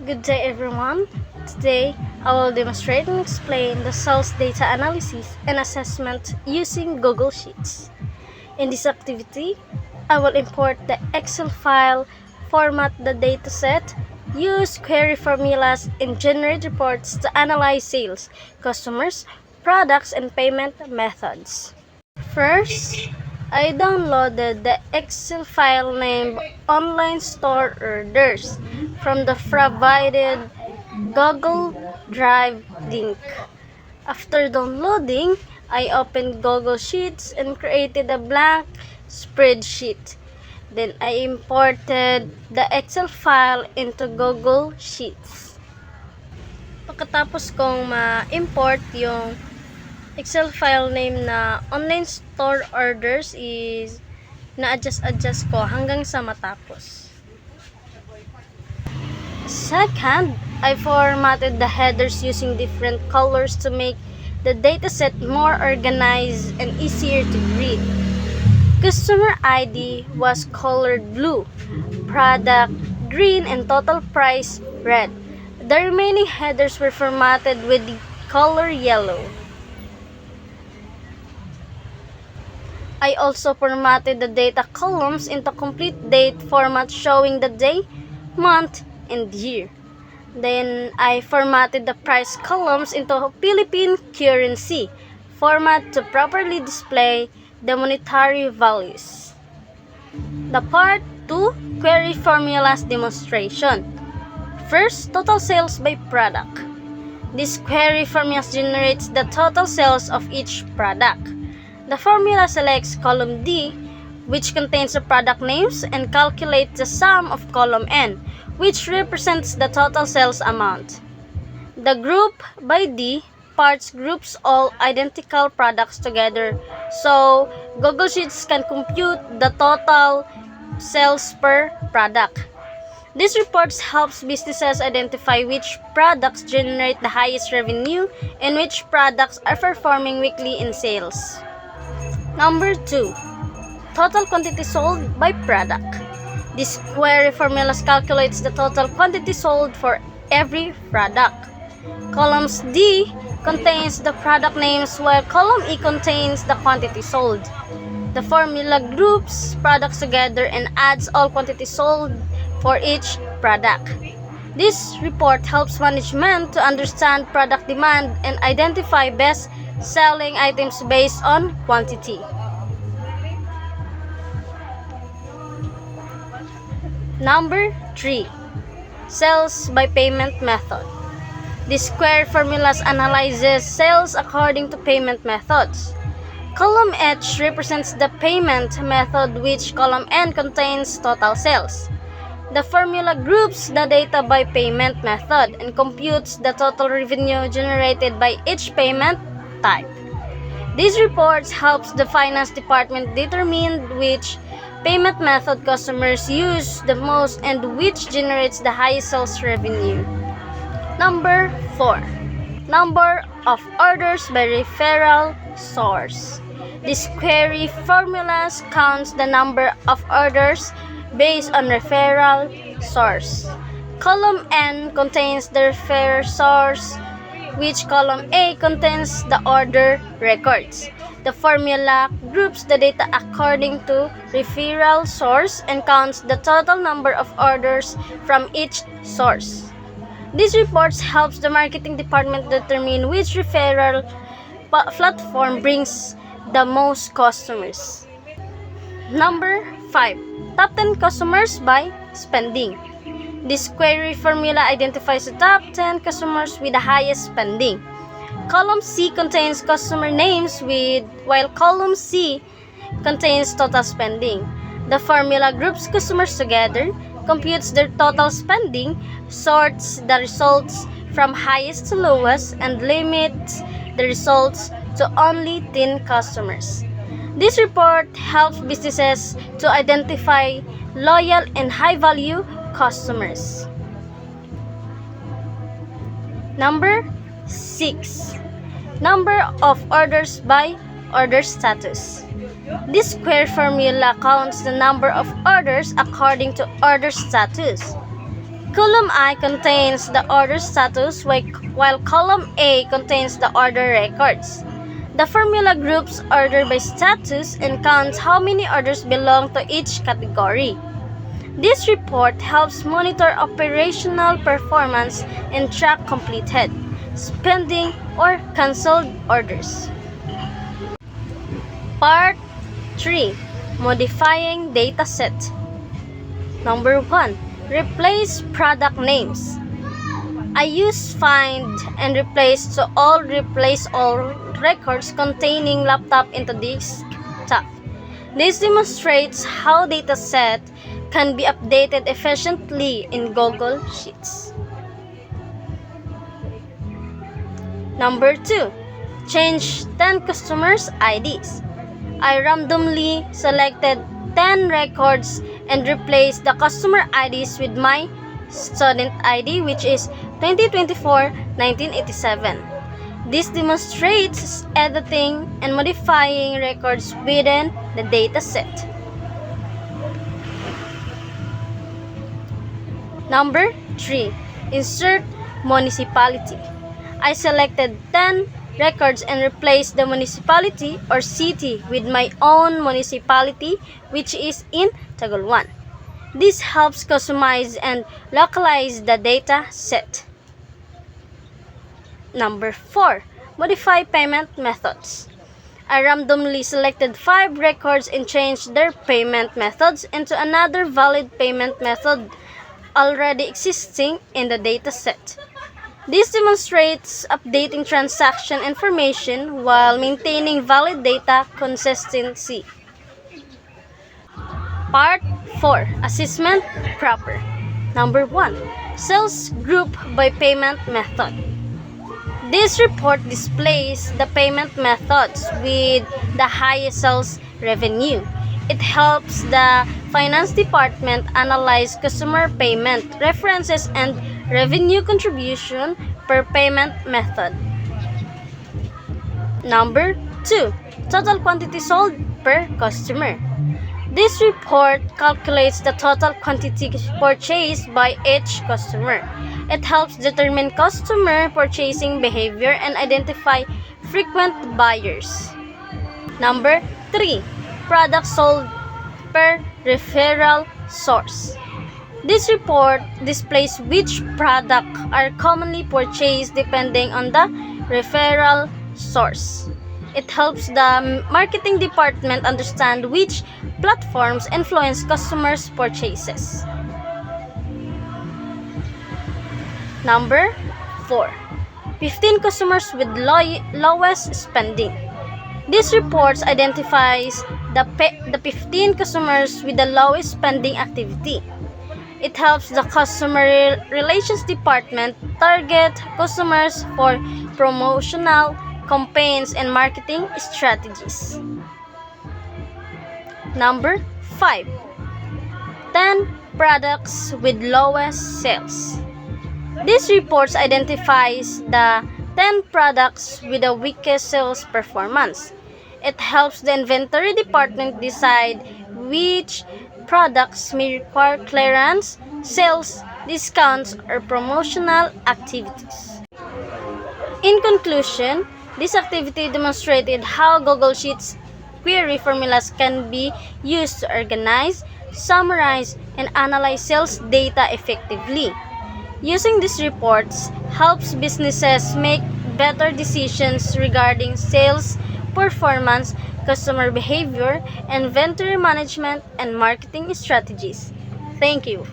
Good day everyone. Today, I will demonstrate and explain the sales data analysis and assessment using Google Sheets. In this activity, I will import the Excel file, format the dataset, use query formulas, and generate reports to analyze sales, customers, products, and payment methods. First, I downloaded the Excel file named Online Store Orders from the provided Google Drive link. After downloading, I opened Google Sheets and created a blank spreadsheet. Then I imported the Excel file into Google Sheets. Pagkatapos kong ma-import yung Excel file name na online store orders is na-adjust ko hanggang sa matapos. Second, I formatted the headers using different colors to make the dataset more organized and easier to read. Customer ID was colored blue, product green, and total price red. The remaining headers were formatted with the color yellow. I also formatted the data columns into complete date format showing the day, month, and year. Then I formatted the price columns into Philippine currency format to properly display the monetary values. The Part 2 Query Formulas Demonstration. First, total sales by product. This query formula generates the total sales of each product. The formula selects column D, which contains the product names, and calculates the sum of column N, which represents the total sales amount. The group by D parts groups all identical products together, so Google Sheets can compute the total sales per product. This report helps businesses identify which products generate the highest revenue and which products are performing weakly in sales. Number 2. Total quantity sold by product. This query formula calculates the total quantity sold for every product. Columns D contains the product names while column E contains the quantity sold. The formula groups products together and adds all quantity sold for each product. This report helps management to understand product demand and identify best-selling items based on quantity. Number 3. Sales by payment method. This query formulas analyzes sales according to payment methods. Column H represents the payment method, which column N contains total sales. The formula groups the data by payment method and computes the total revenue generated by each payment type. These reports helps the finance department determine which payment method customers use the most and which generates the highest sales revenue. Number 4. Number of orders by referral source. This query formulas counts the number of orders based on referral source. Column N contains the referral source, which column A contains the order records. The formula groups the data according to referral source and counts the total number of orders from each source. These reports helps the marketing department determine which referral platform brings the most customers. Number 5. Top 10 customers by spending. This query formula identifies the top 10 customers with the highest spending. Column C contains customer names while column C contains total spending. The formula groups customers together, computes their total spending, sorts the results from highest to lowest, and limits the results to only 10 customers. This report helps businesses to identify loyal and high-value customers. Number 6. Number of orders by order status. This query formula counts the number of orders according to order status. Column I contains the order status while column A contains the order records. The formula groups order by status and counts how many orders belong to each category. This report helps monitor operational performance and track completed, pending, or canceled orders. Part 3. Modifying dataset. Number 1. Replace product names. I use find and replace to replace all records containing laptop into desktop. This demonstrates how dataset can be updated efficiently in Google Sheets. Number 2. Change 10 customers' IDs. I randomly selected 10 records and replaced the customer IDs with my student ID, which is 2024-1987. This demonstrates editing and modifying records within the dataset. Number 3. Insert municipality. I selected 10 records and replaced the municipality or city with my own municipality, which is in Tagoloan. This helps customize and localize the data set. Number 4. Modify payment methods. I randomly selected 5 records and changed their payment methods into another valid payment method already existing in the dataset. This demonstrates updating transaction information while maintaining valid data consistency. Part 4. Assessment proper. Number 1. Sales group by payment method. This report displays the payment methods with the highest sales revenue. It helps the finance department analyze customer payment references and revenue contribution per payment method. Number 2. Total quantity sold per customer. This report calculates the total quantity purchased by each customer. It helps determine customer purchasing behavior and identify frequent buyers. Number 3. Products sold per referral source. This report displays which products are commonly purchased depending on the referral source. It helps the marketing department understand which platforms influence customers' purchases. Number 4. 15 customers with lowest spending. This report identifies the 15 customers with the lowest spending activity. It helps the customer relations department target customers for promotional campaigns and marketing strategies. Number 5. 10 products with lowest sales. This report identifies the 10 products with the weakest sales performance. It helps the inventory department decide which products may require clearance, sales, discounts, or promotional activities. In conclusion, this activity demonstrated how Google Sheets query formulas can be used to organize, summarize, and analyze sales data effectively. Using these reports helps businesses make better decisions regarding sales performance, customer behavior, inventory management, and marketing strategies. Thank you.